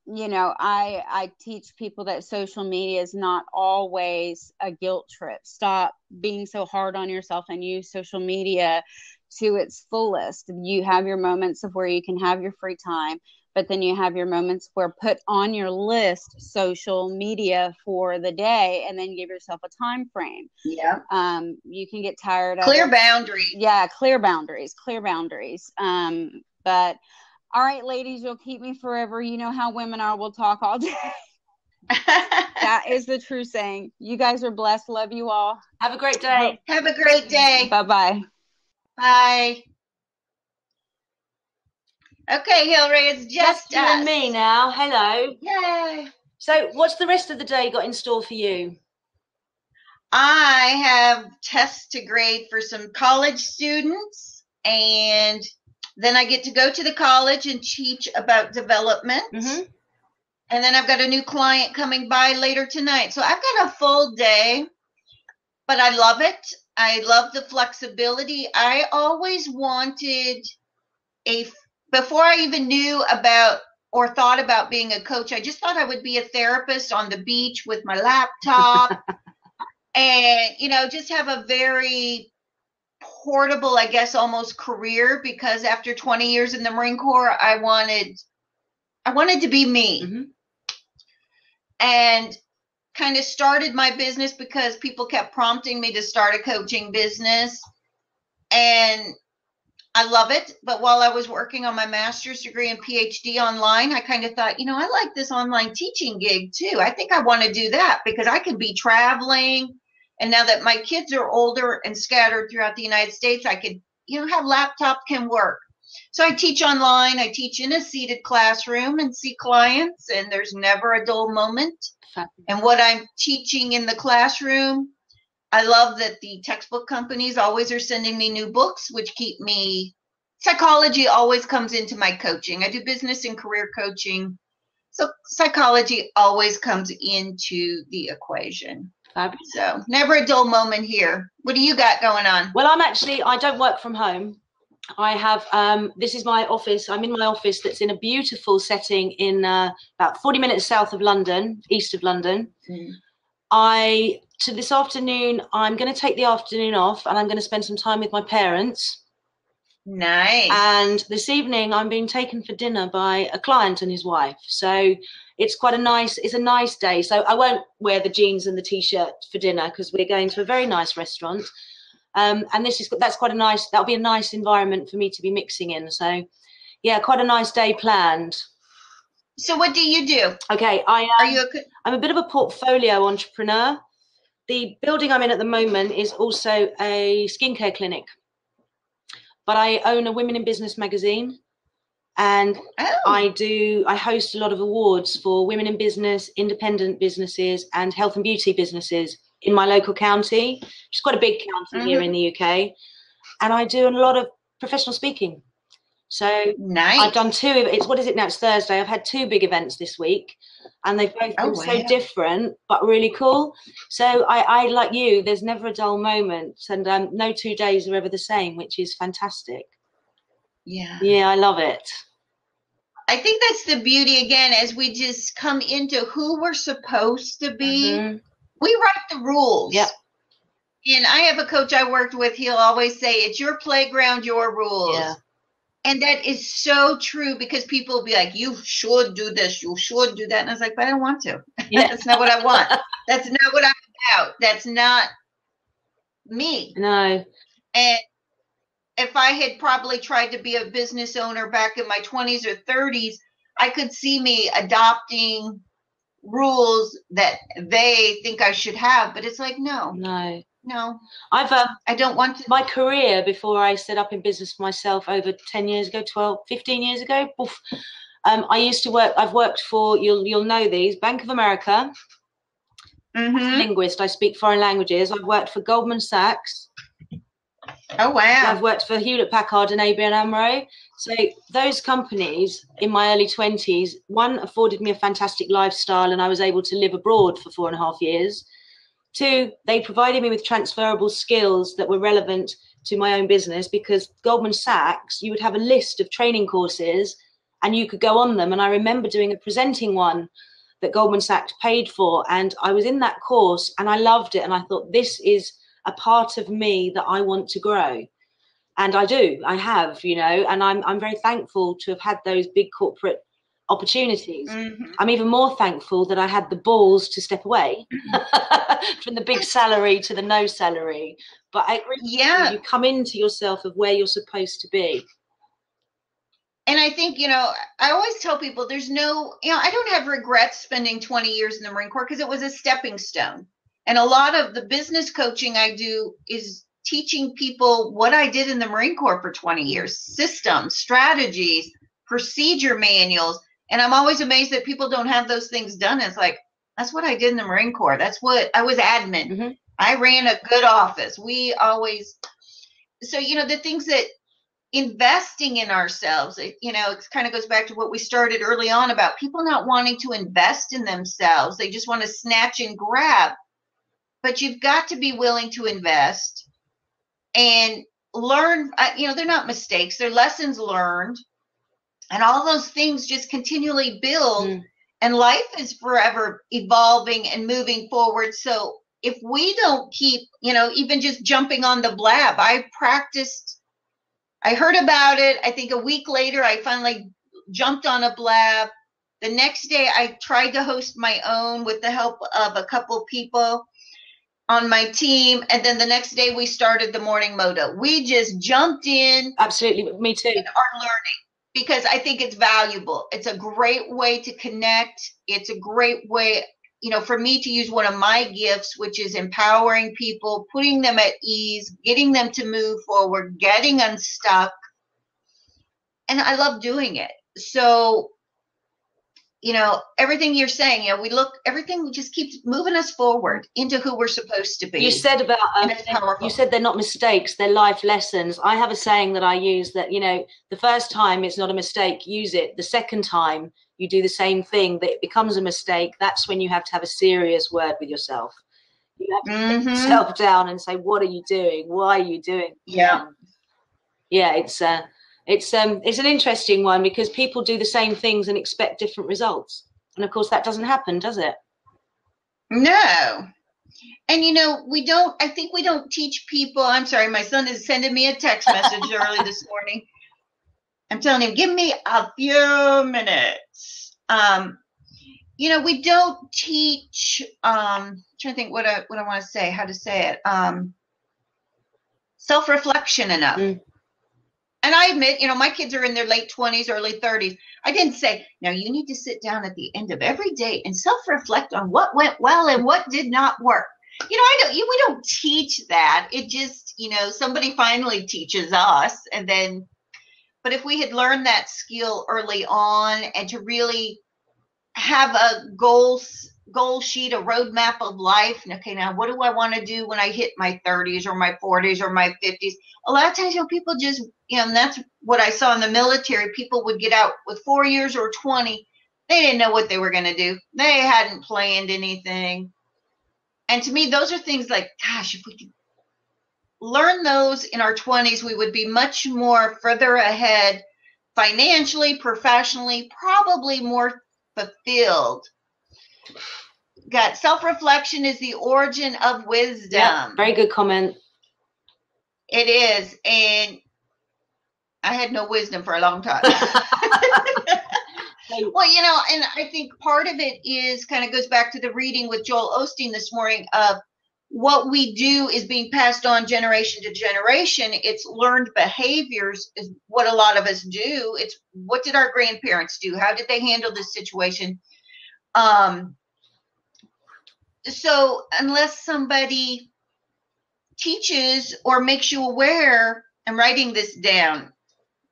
Speaker 2: you know, I teach people that social media is not always a guilt trip. Stop being so hard on yourself and use social media to its fullest. You have your moments of where you can have your free time, but then you have your moments where put on your list social media for the day, and then give yourself a time frame.
Speaker 1: Yeah.
Speaker 2: You can get tired of
Speaker 1: clear boundaries.
Speaker 2: Yeah, clear boundaries. But all right, ladies, you'll keep me forever. You know how women are. We'll talk all day. That is the true saying. You guys are blessed. Love you all.
Speaker 3: Have a great day.
Speaker 1: Have a great day.
Speaker 2: Bye-bye.
Speaker 1: Bye. Okay, Hillary, it's just
Speaker 3: you and me now. Hello.
Speaker 1: Yay.
Speaker 3: So what's the rest of the day got in store for you?
Speaker 1: I have tests to grade for some college students, and then I get to go to the college and teach about development. And then I've got a new client coming by later tonight. So I've got a full day, but I love it. I love the flexibility. I always wanted before I even knew about or thought about being a coach, I just thought I would be a therapist on the beach with my laptop and, you know, just have a very portable, I guess, almost career, because after 20 years in the Marine Corps, I wanted to be me. And kind of started my business because people kept prompting me to start a coaching business, and I love it. But while I was working on my master's degree and PhD online, I kind of thought, you know, I like this online teaching gig too. I think I want to do that because I could be traveling. And now that my kids are older and scattered throughout the United States, I could, you know, have laptop can work. So I teach online. I teach in a seated classroom and see clients, and there's never a dull moment. And what I'm teaching in the classroom, I love that the textbook companies always are sending me new books, which keep me, psychology always comes into my coaching. I do business and career coaching. So psychology always comes into the equation. So never a dull moment here. What do you got going on?
Speaker 3: Well, I don't work from home. I have, this is my office. I'm in my office that's in a beautiful setting in about 40 minutes south of London, east of London. This afternoon, I'm going to take the afternoon off and I'm going to spend some time with my parents.
Speaker 1: Nice.
Speaker 3: And this evening I'm being taken for dinner by a client and his wife. So it's a nice day. So I won't wear the jeans and the t-shirt for dinner because we're going to a very nice restaurant. And that'll be a nice environment for me to be mixing in. So yeah, quite a nice day planned.
Speaker 1: So what do you do?
Speaker 3: Okay, I'm a bit of a portfolio entrepreneur. The building I'm in at the moment is also a skincare clinic, but I own a Women in Business magazine, and I host a lot of awards for women in business, independent businesses, and health and beauty businesses in my local county, which is quite a big county here in the UK. And I do a lot of professional speaking. So nice. I've done two. It's Thursday. I've had two big events this week, and they've both been so different, but really cool. So I like you, there's never a dull moment, and no 2 days are ever the same, which is fantastic. Yeah, I love it.
Speaker 1: I think that's the beauty, again, as we just come into who we're supposed to be. We write the rules.
Speaker 3: Yeah.
Speaker 1: And I have a coach I worked with. He'll always say, it's your playground, your rules. Yeah. And that is so true, because people will be like, you should do this, you should do that. And I was like, but I don't want to. Yeah. That's not what I want. That's not what I'm about. That's not me.
Speaker 3: No.
Speaker 1: And if I had probably tried to be a business owner back in my 20s or 30s, I could see me adopting rules that they think I should have. But it's like, no. I don't want to.
Speaker 3: My career before I set up in business for myself over 10 years ago, 15 years ago, I used to work. I've worked for, you'll know these, Bank of America. As a linguist, I speak foreign languages. I've worked for Goldman Sachs.
Speaker 1: Oh, wow.
Speaker 3: I've worked for Hewlett Packard and ABN AMRO. So those companies in my early 20s, one, afforded me a fantastic lifestyle, and I was able to live abroad for 4.5 years. Two, they provided me with transferable skills that were relevant to my own business, because Goldman Sachs, you would have a list of training courses and you could go on them. And I remember doing a presenting one that Goldman Sachs paid for, and I was in that course and I loved it. And I thought, this is a part of me that I want to grow. And I have, and I'm very thankful to have had those big corporate opportunities. I'm even more thankful that I had the balls to step away from the big salary to the no salary. But I agree, you come into yourself of where you're supposed to be.
Speaker 1: And I think, I always tell people there's no, I don't have regrets spending 20 years in the Marine Corps, because it was a stepping stone. And a lot of the business coaching I do is teaching people what I did in the Marine Corps for 20 years, systems, strategies, procedure manuals. And I'm always amazed that people don't have those things done. It's like, that's what I did in the Marine Corps. That's what I was admin. I ran a good office. So, the things that investing in ourselves, it kind of goes back to what we started early on about people not wanting to invest in themselves. They just want to snatch and grab. But you've got to be willing to invest and learn. They're not mistakes. They're lessons learned. And all those things just continually build, and life is forever evolving and moving forward. So if we don't keep, even just jumping on the blab, I heard about it. I think a week later, I finally jumped on a blab. The next day, I tried to host my own with the help of a couple people on my team. And then the next day, we started the morning Moto. We just jumped in.
Speaker 3: Absolutely. Me too.
Speaker 1: And are learning. Because I think it's valuable. It's a great way to connect. It's a great way, for me to use one of my gifts, which is empowering people, putting them at ease, getting them to move forward, getting unstuck. And I love doing it. So, everything you're saying, everything just keeps moving us forward into who we're supposed to be.
Speaker 3: You said about, you said they're not mistakes, they're life lessons. I have a saying that I use that, the first time it's not a mistake, use it. The second time you do the same thing, that it becomes a mistake. That's when you have to have a serious word with yourself. You have to put yourself down and say, what are you doing? Why are you doing?
Speaker 1: Yeah.
Speaker 3: Yeah, it's an interesting one, because people do the same things and expect different results. And of course that doesn't happen, does it?
Speaker 1: No. And I think we don't teach people. I'm sorry, my son is sending me a text message early this morning. I'm telling him, give me a few minutes. We don't teach, I'm trying to think what I want to say, how to say it, self-reflection enough. And I admit, my kids are in their late 20s, early 30s. I didn't say, now you need to sit down at the end of every day and self-reflect on what went well and what did not work. We don't teach that. It just, somebody finally teaches us. But if we had learned that skill early on and to really have a goal sheet, a roadmap of life. Okay, now what do I want to do when I hit my 30s or my 40s or my 50s? A lot of times, people just, and that's what I saw in the military. People would get out with 4 years or 20. They didn't know what they were going to do. They hadn't planned anything. And to me, those are things like, gosh, if we could learn those in our 20s, we would be much more further ahead financially, professionally, probably more fulfilled. Got self-reflection is the origin of wisdom.
Speaker 3: Yeah, very good comment.
Speaker 1: It is. And I had no wisdom for a long time. Well, and I think part of it is kind of goes back to the reading with Joel Osteen this morning of what we do is being passed on generation to generation. It's learned behaviors is what a lot of us do. It's what did our grandparents do? How did they handle this situation? So unless somebody teaches or makes you aware, I'm writing this down.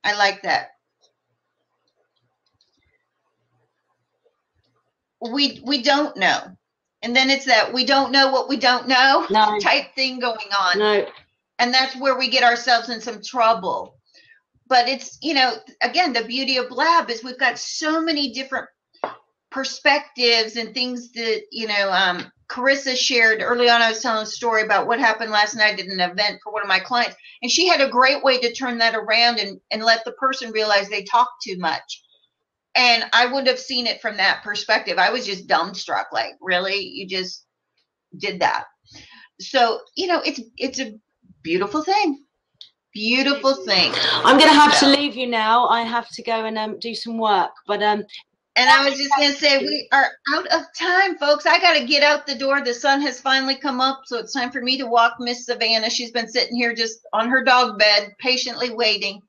Speaker 1: I like that. We don't know. And then it's that we don't know what we don't know type thing going on.
Speaker 3: No.
Speaker 1: And that's where we get ourselves in some trouble. But it's, again, the beauty of Blab is we've got so many different perspectives and things that, Carissa shared early on. I was telling a story about what happened last night at an event for one of my clients. And she had a great way to turn that around and let the person realize they talked too much. And I would have seen it from that perspective. I was just dumbstruck, like, really? You just did that? So, it's a beautiful thing. Beautiful thing.
Speaker 3: I'm going to have to leave you now. I have to go and do some work. But
Speaker 1: and I was just going to say, we are out of time, folks. I got to get out the door. The sun has finally come up, so it's time for me to walk Miss Savannah. She's been sitting here just on her dog bed, patiently waiting.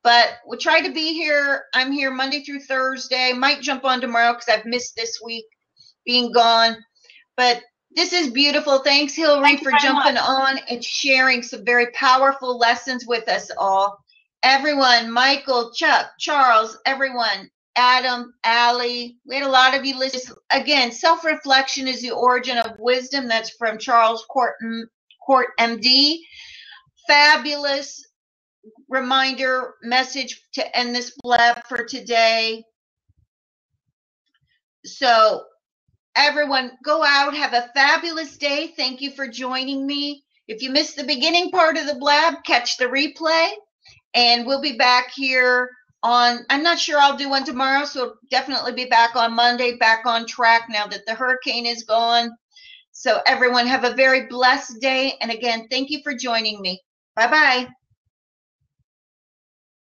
Speaker 1: But we'll try to be here. I'm here Monday through Thursday. Might jump on tomorrow because I've missed this week being gone. But this is beautiful. Thanks, Hillary, for jumping on and sharing some very powerful lessons with us all. Everyone, Michael, Chuck, Charles, everyone, Adam, Allie, we had a lot of you listen. Again, self-reflection is the origin of wisdom. That's from Charles Court, MD. Fabulous reminder message to end this blab for today. So everyone, go out, have a fabulous day. Thank you for joining me. If you missed the beginning part of the blab, catch the replay, and we'll be back here on, I'm not sure I'll do one tomorrow, so definitely be back on Monday, back on track now that the hurricane is gone. So everyone have a very blessed day. And again, thank you for joining me. Bye-bye.